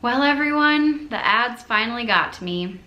Well everyone, the ads finally got to me.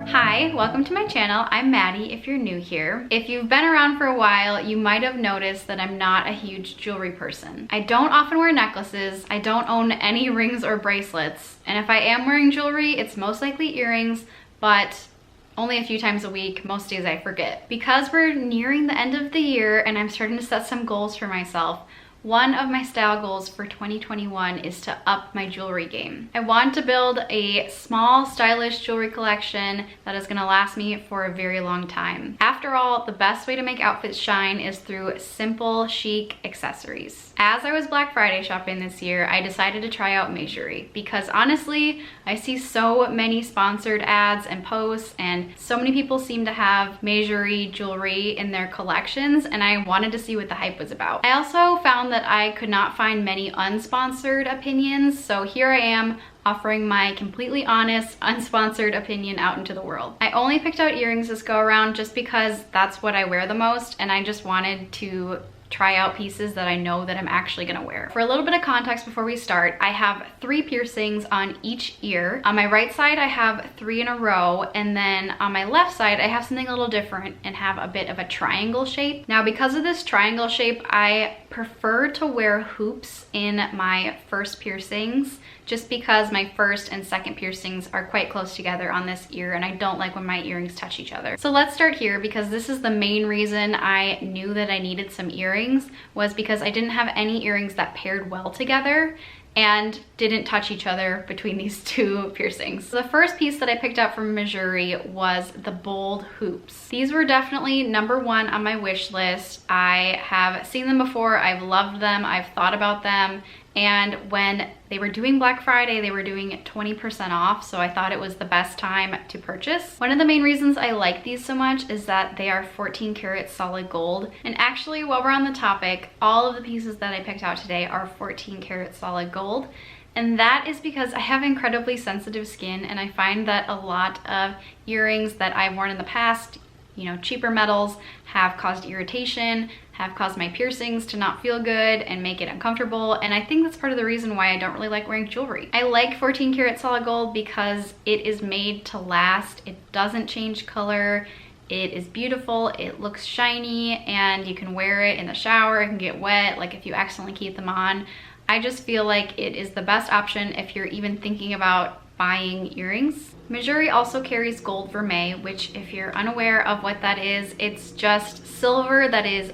Hi, welcome to my channel. I'm Maddie if you're new here. If you've been around for a while, you might have noticed that I'm not a huge jewelry person. I don't often wear necklaces, I don't own any rings or bracelets, and if I am wearing jewelry, it's most likely earrings, but only a few times a week. Most days I forget. Because we're nearing the end of the year and I'm starting to set some goals for myself, one of my style goals for 2021 is to up my jewelry game. I want to build a small, stylish jewelry collection that is gonna last me for a very long time. After all, the best way to make outfits shine is through simple, chic accessories. As I was Black Friday shopping this year, I decided to try out MEJURI because honestly, I see so many sponsored ads and posts and so many people seem to have MEJURI jewelry in their collections, and I wanted to see what the hype was about. I also found that I could not find many unsponsored opinions, so here I am offering my completely honest, unsponsored opinion out into the world. I only picked out earrings this go around just because that's what I wear the most, and I just wanted to try out pieces that I know that I'm actually gonna wear. For a little bit of context before we start, I have 3 piercings on each ear. On my right side, I have 3 in a row, and then on my left side, I have something a little different and have a bit of a triangle shape. Now, because of this triangle shape, I prefer to wear hoops in my first piercings just because my first and second piercings are quite close together on this ear and I don't like when my earrings touch each other. So let's start here because this is the main reason I knew that I needed some earrings, was because I didn't have any earrings that paired well together and didn't touch each other between these 2 piercings. So the first piece that I picked up from MEJURI was the bold hoops. These were definitely #1 on my wish list. I have seen them before, I've loved them, I've thought about them, and when they were doing Black Friday, they were doing 20% off, so I thought it was the best time to purchase. One of the main reasons I like these so much is that they are 14 karat solid gold. And actually, while we're on the topic, all of the pieces that I picked out today are 14 karat solid gold. And that is because I have incredibly sensitive skin, and I find that a lot of earrings that I've worn in the past, you know, cheaper metals, have caused irritation, have caused my piercings to not feel good and make it uncomfortable, and I think that's part of the reason why I don't really like wearing jewelry. I like 14 karat solid gold because it is made to last, it doesn't change color, it is beautiful, it looks shiny, and you can wear it in the shower, it can get wet, like if you accidentally keep them on. I just feel like it is the best option if you're even thinking about buying earrings. MEJURI also carries gold vermeil, which if you're unaware of what that is, it's just silver that is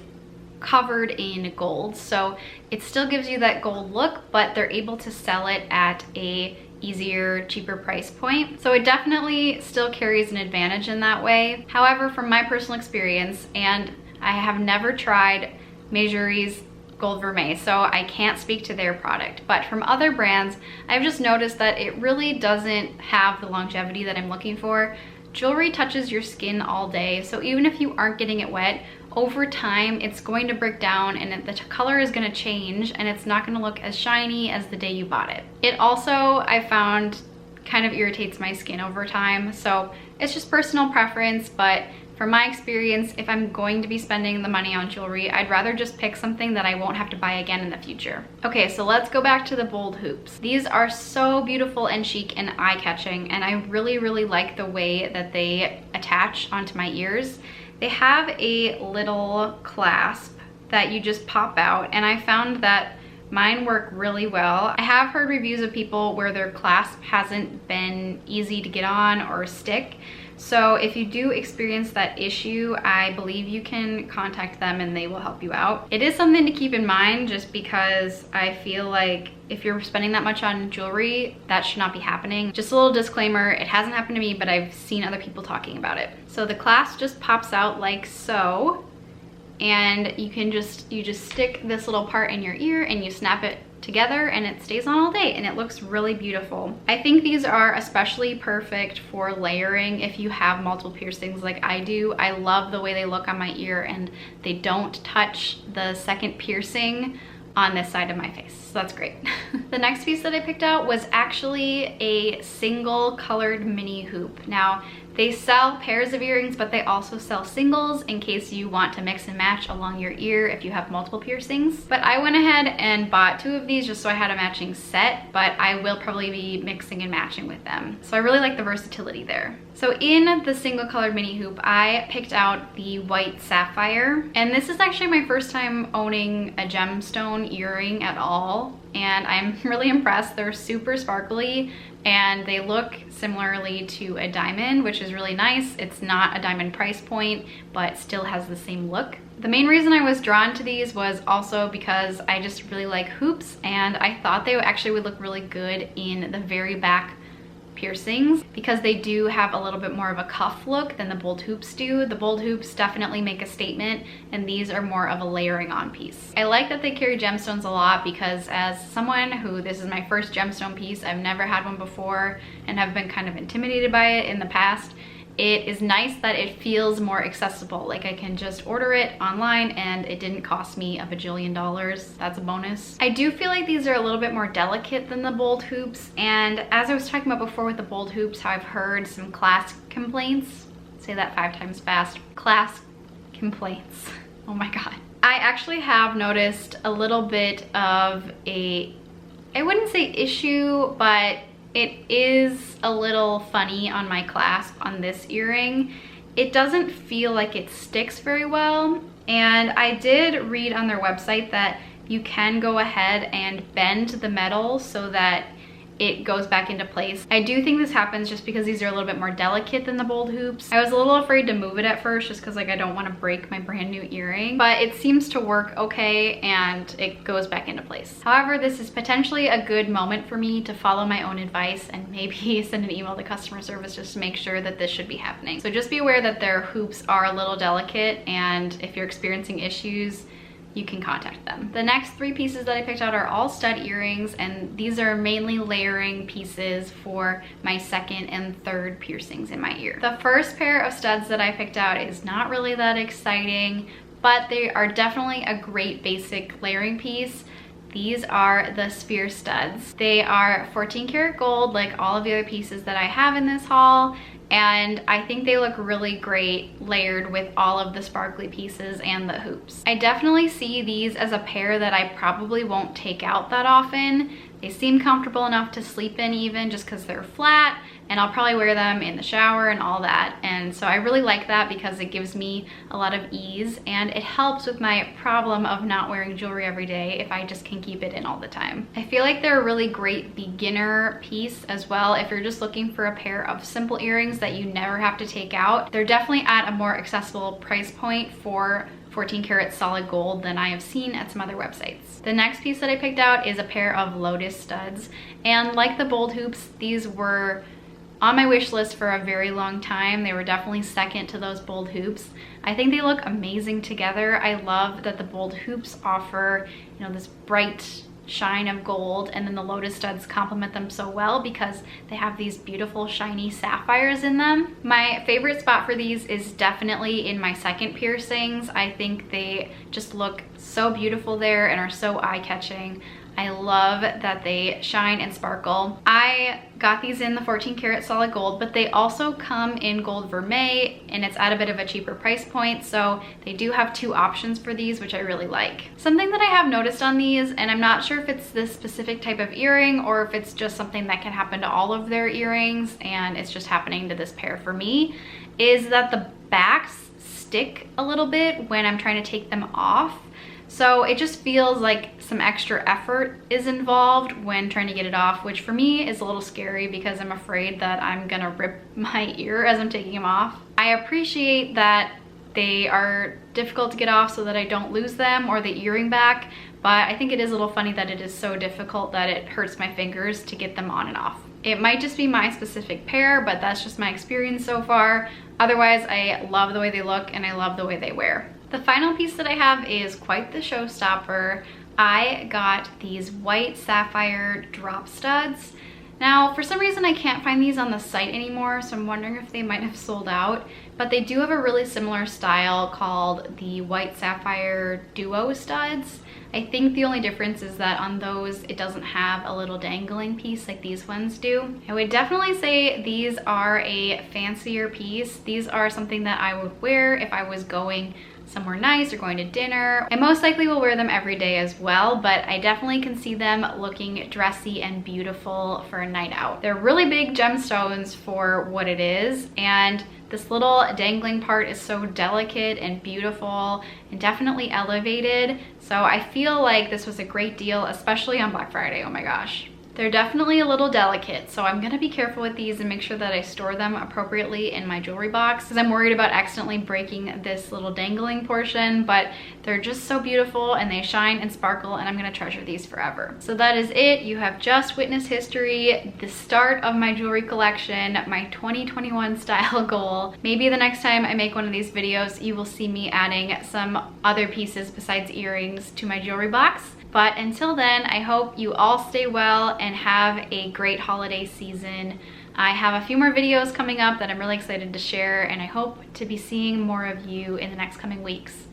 covered in gold. So it still gives you that gold look, but they're able to sell it at a easier, cheaper price point. So it definitely still carries an advantage in that way. However, from my personal experience, and I have never tried MEJURI's gold vermeil, so I can't speak to their product, but from other brands, I've just noticed that it really doesn't have the longevity that I'm looking for. Jewelry touches your skin all day, so even if you aren't getting it wet, over time it's going to break down and the color is going to change and it's not going to look as shiny as the day you bought it. It also, I found, kind of irritates my skin over time, so it's just personal preference, but from my experience, if I'm going to be spending the money on jewelry, I'd rather just pick something that I won't have to buy again in the future. Okay, so let's go back to the bold hoops. These are so beautiful and chic and eye-catching, and I really, really like the way that they attach onto my ears. They have a little clasp that you just pop out, and I found that mine work really well. I have heard reviews of people where their clasp hasn't been easy to get on or stick. So if you do experience that issue, I believe you can contact them and they will help you out. It is something to keep in mind just because I feel like if you're spending that much on jewelry, that should not be happening. Just a little disclaimer, it hasn't happened to me, but I've seen other people talking about it. So the clasp just pops out like so, and you just stick this little part in your ear and you snap it together and it stays on all day and it looks really beautiful. I think these are especially perfect for layering if you have multiple piercings like I do. I love the way they look on my ear and they don't touch the second piercing on this side of my face, so that's great. The next piece that I picked out was actually a single colored mini hoop. Now, They sell pairs of earrings, but they also sell singles in case you want to mix and match along your ear if you have multiple piercings. But I went ahead and bought 2 of these just so I had a matching set, but I will probably be mixing and matching with them. So I really like the versatility there. So in the single colored mini hoop, I picked out the white sapphire. And this is actually my first time owning a gemstone earring at all. And I'm really impressed. They're super sparkly and they look similarly to a diamond, which is really nice. It's not a diamond price point, but still has the same look. The main reason I was drawn to these was also because I just really like hoops, and I thought they actually would look really good in the very back piercings because they do have a little bit more of a cuff look than the bold hoops do. The bold hoops definitely make a statement, and these are more of a layering on piece. I like that they carry gemstones a lot because as someone who, this is my first gemstone piece, I've never had one before and have been kind of intimidated by it in the past. It is nice that it feels more accessible. Like I can just order it online and it didn't cost me a bajillion dollars. That's a bonus. I do feel like these are a little bit more delicate than the bold hoops. And as I was talking about before with the bold hoops, how I've heard some class complaints. Say that 5 times fast. Class complaints. Oh my God. I actually have noticed a little bit of a, I wouldn't say issue, but it is a little funny on my clasp on this earring. It doesn't feel like it sticks very well. And I did read on their website that you can go ahead and bend the metal so that it goes back into place. I do think this happens just because these are a little bit more delicate than the bold hoops. I was a little afraid to move it at first just because like I don't want to break my brand new earring, but it seems to work okay and it goes back into place. However, this is potentially a good moment for me to follow my own advice and maybe send an email to customer service just to make sure that this should be happening. So just be aware that their hoops are a little delicate, and if you're experiencing issues, you can contact them. The next 3 pieces that I picked out are all stud earrings, and these are mainly layering pieces for my 2nd and 3rd piercings in my ear. The first pair of studs that I picked out is not really that exciting, but they are definitely a great basic layering piece. These are the sphere studs. They are 14 karat gold like all of the other pieces that I have in this haul, and I think they look really great layered with all of the sparkly pieces and the hoops. I definitely see these as a pair that I probably won't take out that often. They seem comfortable enough to sleep in even just because they're flat, and I'll probably wear them in the shower and all that. And so I really like that because it gives me a lot of ease, and it helps with my problem of not wearing jewelry every day if I just can keep it in all the time. I feel like they're a really great beginner piece as well if you're just looking for a pair of simple earrings that you never have to take out. They're definitely at a more accessible price point for 14 karat solid gold than I have seen at some other websites. The next piece that I picked out is a pair of lotus studs, and like the bold hoops, these were on my wish list for a very long time. They were definitely second to those bold hoops. I think they look amazing together. I love that the bold hoops offer, you know, this bright shine of gold, and then the lotus studs complement them so well because they have these beautiful shiny sapphires in them. My favorite spot for these is definitely in my 2nd piercings. I think they just look so beautiful there and are so eye-catching. I love that they shine and sparkle. I got these in the 14 karat solid gold, but they also come in gold vermeil, and it's at a bit of a cheaper price point, so they do have 2 options for these, which I really like. Something that I have noticed on these, and I'm not sure if it's this specific type of earring or if it's just something that can happen to all of their earrings and it's just happening to this pair for me, is that the backs stick a little bit when I'm trying to take them off. So it just feels like some extra effort is involved when trying to get it off, which for me is a little scary because I'm afraid that I'm gonna rip my ear as I'm taking them off. I appreciate that they are difficult to get off so that I don't lose them or the earring back, but I think it is a little funny that it is so difficult that it hurts my fingers to get them on and off. It might just be my specific pair, but that's just my experience so far. Otherwise, I love the way they look and I love the way they wear. The final piece that I have is quite the showstopper. I got these white sapphire drop studs. Now, for some reason, I can't find these on the site anymore, so I'm wondering if they might have sold out, but they do have a really similar style called the white sapphire duo studs. I think the only difference is that on those, it doesn't have a little dangling piece like these ones do. I would definitely say these are a fancier piece. These are something that I would wear if I was going somewhere nice or going to dinner. I most likely will wear them every day as well, but I definitely can see them looking dressy and beautiful for a night out. They're really big gemstones for what it is, and this little dangling part is so delicate and beautiful and definitely elevated. So I feel like this was a great deal, especially on Black Friday. Oh my gosh. They're definitely a little delicate, so I'm gonna be careful with these and make sure that I store them appropriately in my jewelry box, because I'm worried about accidentally breaking this little dangling portion, but they're just so beautiful and they shine and sparkle, and I'm gonna treasure these forever. So that is it. You have just witnessed history, the start of my jewelry collection, my 2021 style goal. Maybe the next time I make one of these videos, you will see me adding some other pieces besides earrings to my jewelry box. But until then, I hope you all stay well and have a great holiday season. I have a few more videos coming up that I'm really excited to share, and I hope to be seeing more of you in the next coming weeks.